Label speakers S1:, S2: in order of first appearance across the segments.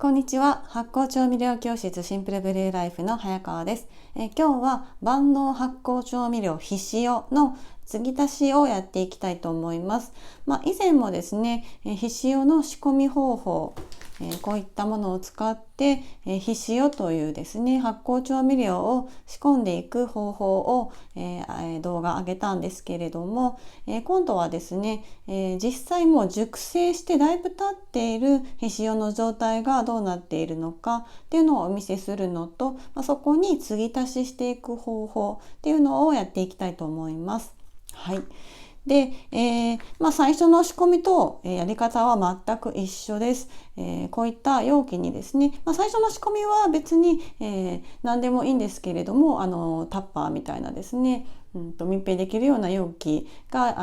S1: こんにちは。発酵調味料教室シンプルブルーライフの早川です。今日は万能発酵調味料ひしおの継ぎ足しをやっていきたいと思います。以前もですね、ひしおの仕込み方法、こういったものを使ってひしおというですね発酵調味料を仕込んでいく方法を、動画上げたんですけれども、今度はですね、実際もう熟成してだいぶ経っているひしおの状態がどうなっているのかっていうのをお見せするのと、そこに継ぎ足ししていく方法っていうのをやっていきたいと思います。はい。で、最初の仕込みと、やり方は全く一緒です。こういった容器にですね、最初の仕込みは別に、何でもいいんですけれども、タッパーみたいなですね、密閉できるような容器が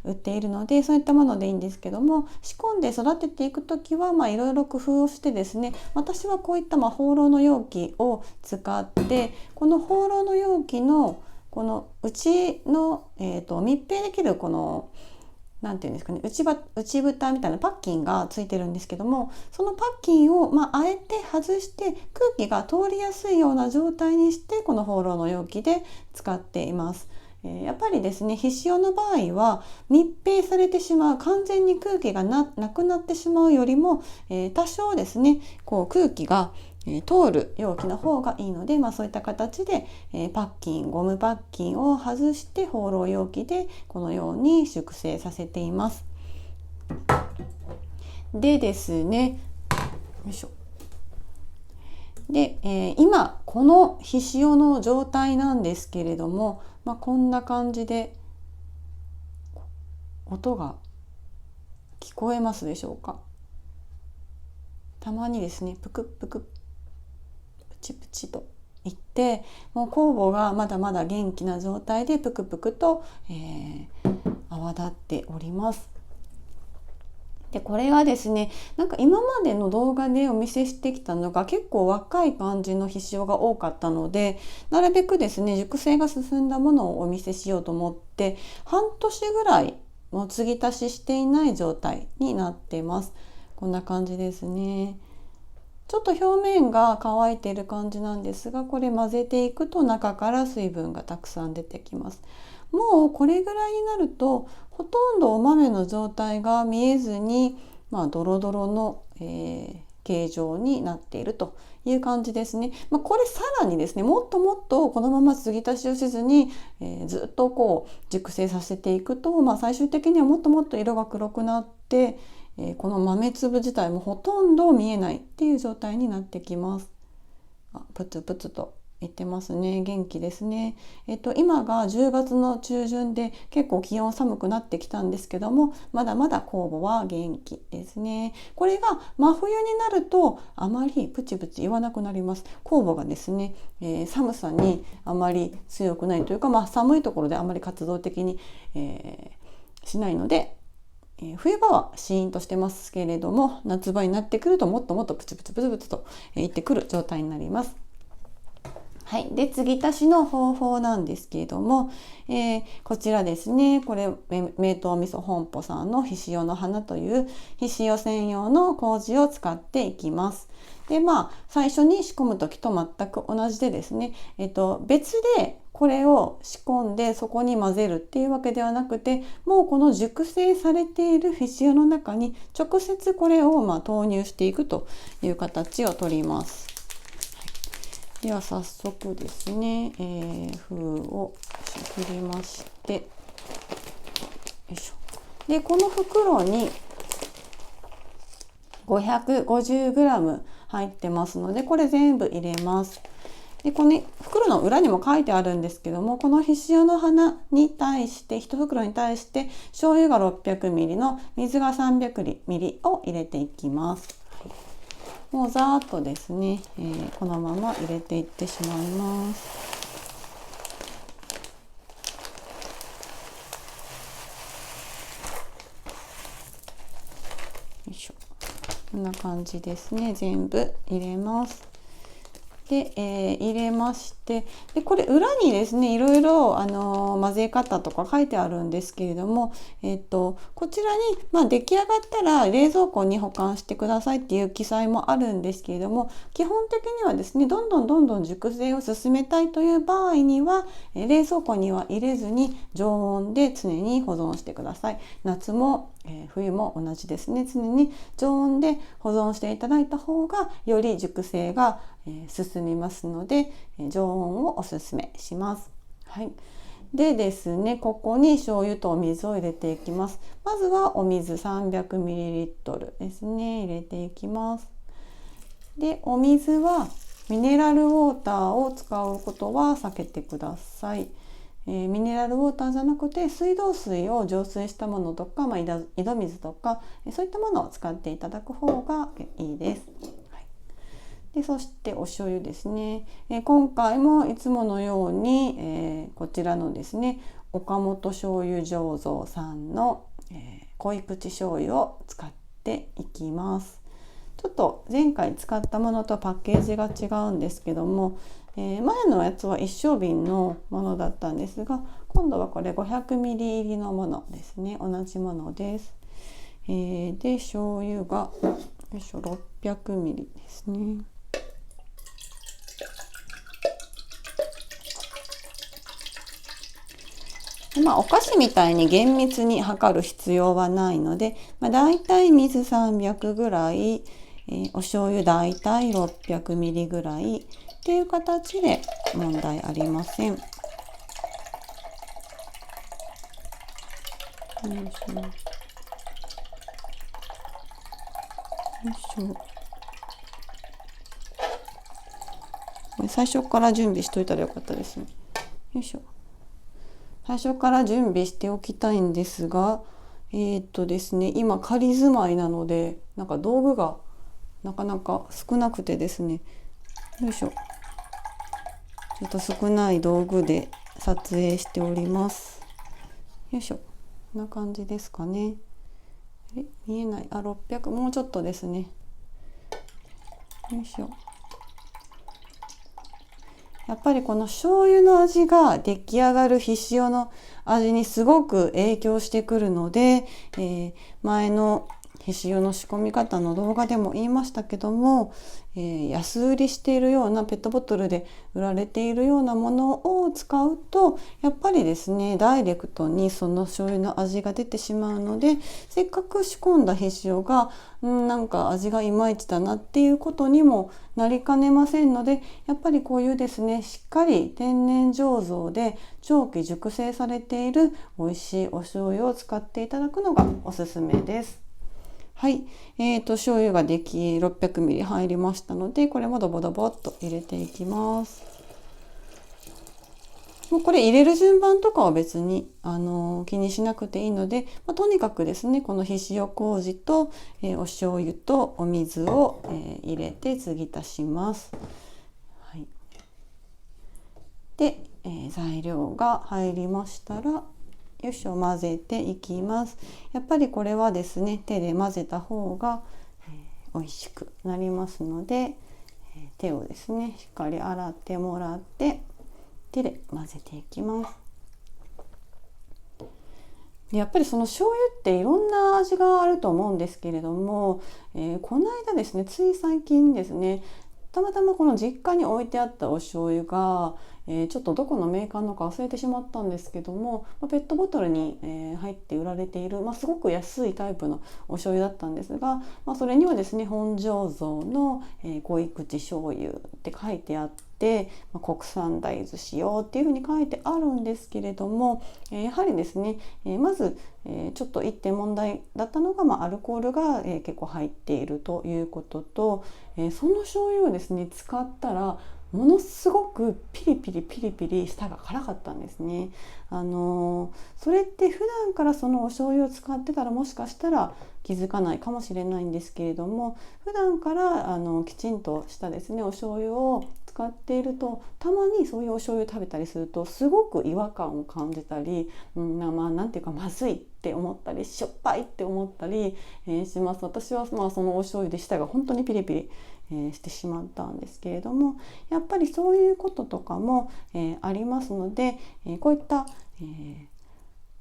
S1: 売っているので、そういったものでいいんですけども、仕込んで育てていくときはいろいろ工夫をしてですね、私はこういったホーローの容器を使って、このホーローの容器のこの内の、密閉できるこのなんていうんですかね、内蓋みたいなパッキンがついてるんですけども、そのパッキンをあえて外して空気が通りやすいような状態にしてこのホーローの容器で使っています。やっぱりですね、ひしおの場合は密閉されてしまう、完全に空気がなくなってしまうよりも、多少ですねこう空気が通る容器の方がいいので、そういった形でゴムパッキンを外してホーロー容器でこのように熟成させています。でですね、よいしょ。で、今このひしおの状態なんですけれども、こんな感じで音が聞こえますでしょうか。たまにですね、プクプクプチプチといって、もう酵母がまだまだ元気な状態でプクプクと、泡立っております。でこれはですね、今までの動画でお見せしてきたのが結構若い感じのひしおが多かったので、なるべくですね熟成が進んだものをお見せしようと思って半年ぐらいもう継ぎ足ししていない状態になっています。こんな感じですね。ちょっと表面が乾いている感じなんですが、これ混ぜていくと中から水分がたくさん出てきます。もうこれぐらいになるとほとんどお豆の状態が見えずに、ドロドロの、形状になっているという感じですね。これさらにですね、もっともっとこのまま継ぎ足しをせずに、ずっとこう熟成させていくと、最終的にはもっともっと色が黒くなって、この豆粒自体もほとんど見えないっていう状態になってきます。プツプツと言ってますね。元気ですね。今が10月の中旬で結構気温寒くなってきたんですけども、まだまだ酵母は元気ですね。これが真冬になるとあまりプチプチ言わなくなります。酵母がですね、寒さにあまり強くないというか、寒いところであまり活動的に、しないので、冬場はシーンとしてますけれども、夏場になってくるともっともっとプツプツプツプツといってくる状態になります。はい、で継ぎ足しの方法なんですけれども、こちらですね、これ名東味噌本舗さんのひしおの花というひしお専用の麹を使っていきます。で最初に仕込む時と全く同じでですね、別でこれを仕込んでそこに混ぜるっていうわけではなくて、もうこの熟成されているひしおの中に直接これを投入していくという形をとります。では早速ですね、封を切りまして、よいしょ。でこの袋に 550g 入ってますので、これ全部入れます。でこの袋の裏にも書いてあるんですけども、このひしおの花に対して1袋に対して醤油が 600ml の水が 300ml を入れていきます。もうざーっとですね、このまま入れていってしまいます。よいしょ。こんな感じですね。全部入れます。で、入れまして、でこれ裏にですねいろいろ混ぜ方とか書いてあるんですけれども、こちらに、出来上がったら冷蔵庫に保管してくださいっていう記載もあるんですけれども、基本的にはですねどんどん熟成を進めたいという場合には冷蔵庫には入れずに常温で常に保存してください。夏も冬も同じですね。常に常温で保存していただいた方がより熟成が進みますので、常温をおすすめします。はい。でですね、ここに醤油とお水を入れていきます。まずはお水 300ml ですね、入れていきます。で、お水はミネラルウォーターを使うことは避けてください。ミネラルウォーターじゃなくて水道水を浄水したものとか、井戸水とかそういったものを使っていただく方がいいです。でそしてお醤油ですね。今回もいつものように、こちらのですね岡本醤油醸造さんの、濃い口醤油を使っていきます。ちょっと前回使ったものとパッケージが違うんですけども、前のやつは一升瓶のものだったんですが、今度はこれ 500ml 入りのものですね。同じものです。で醤油が600ml ですね。お菓子みたいに厳密に測る必要はないので、だいたい水300ぐらい、お醤油だいたい 600ml ぐらいっていう形で問題ありません。よいしょよいしょ。最初から準備しといたらよかったですね。よいしょ。最初から準備しておきたいんですが、ですね、今仮住まいなので道具がなかなか少なくてですね、よいしょ、ちょっと少ない道具で撮影しております。よいしょ、こんな感じですかね。見えない。600、もうちょっとですね。よいしょ。やっぱりこの醤油の味が出来上がるひしおの味にすごく影響してくるので、前のひしおの仕込み方の動画でも言いましたけども、安売りしているようなペットボトルで売られているようなものを使うとやっぱりですねダイレクトにその醤油の味が出てしまうので、せっかく仕込んだひしおが味がいまいちだなっていうことにもなりかねませんので、やっぱりこういうですねしっかり天然醸造で長期熟成されている美味しいお醤油を使っていただくのがおすすめです。はい、醤油が600ml 入りましたので、これもドボドボっと入れていきます。もうこれ入れる順番とかは別に、気にしなくていいので、とにかくですねこのひしお麹と、お醤油とお水を、入れて継ぎ足します。はい、で、材料が入りましたらよいしょ混ぜていきます。やっぱりこれはですね手で混ぜた方が、美味しくなりますので、手をですねしっかり洗ってもらって手で混ぜていきます。でやっぱりその醤油っていろんな味があると思うんですけれども、この間ですねつい最近ですねたまたまこの実家に置いてあったお醤油が、ちょっとどこのメーカーのか忘れてしまったんですけども、ペットボトルに、入って売られている、すごく安いタイプのお醤油だったんですが、それにはですね本醸造の、濃い口醤油って書いてあって、国産大豆使用っていうふうに書いてあるんですけれども、やはりですね、まず、ちょっと一点問題だったのが、アルコールが、結構入っているということと、その醤油をですね使ったらものすごくピリピリ舌が辛かったんですね。それって普段からそのお醤油を使ってたらもしかしたら気づかないかもしれないんですけれども、普段からきちんとしたですねお醤油を使っているとたまにそういうお醤油食べたりするとすごく違和感を感じたり、なんていうかまずいって思ったりしょっぱいって思ったり、します。私はそのお醤油で舌が本当にピリピリしてしまったんですけれども、やっぱりそういうこととかも、ありますので、こういった、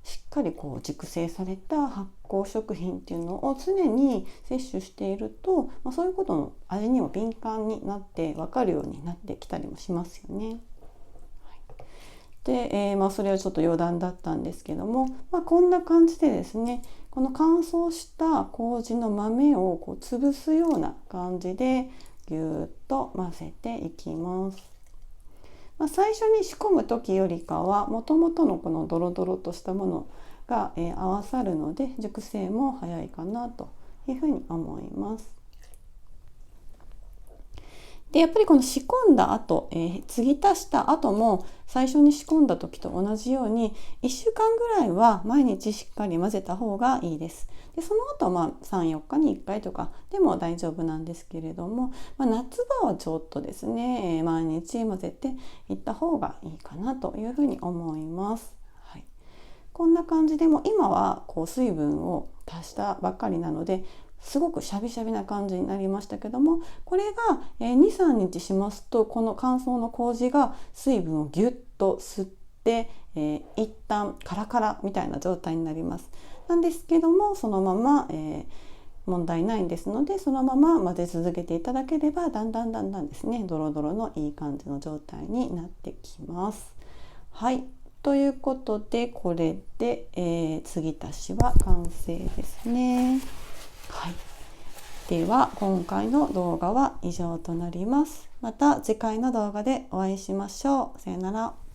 S1: しっかり熟成された発酵食品っていうのを常に摂取していると、そういうことの味にも敏感になって分かるようになってきたりもしますよね。で、それはちょっと余談だったんですけども、こんな感じでですね、この乾燥した麹の豆を潰すような感じでぎゅーっと混ぜていきます。最初に仕込む時よりかはもともとのこのドロドロとしたものが、合わさるので熟成も早いかなというふうに思います。でやっぱりこの仕込んだ後、継ぎ足した後も最初に仕込んだ時と同じように1週間ぐらいは毎日しっかり混ぜた方がいいです。でその後3、4日に1回とかでも大丈夫なんですけれども、夏場はちょっとですね、毎日混ぜていった方がいいかなというふうに思います。はい、こんな感じでも今は水分を足したばっかりなのですごくシャビシャビな感じになりましたけども、これが 2,3 日しますとこの乾燥の麹が水分をギュッと吸って、一旦カラカラみたいな状態になります。なんですけどもそのまま、問題ないんですのでそのまま混ぜ続けていただければだんだんですねドロドロのいい感じの状態になってきます。はい、ということでこれで、継ぎ足しは完成ですね。はい、では今回の動画は以上となります。また次回の動画でお会いしましょう。さよなら。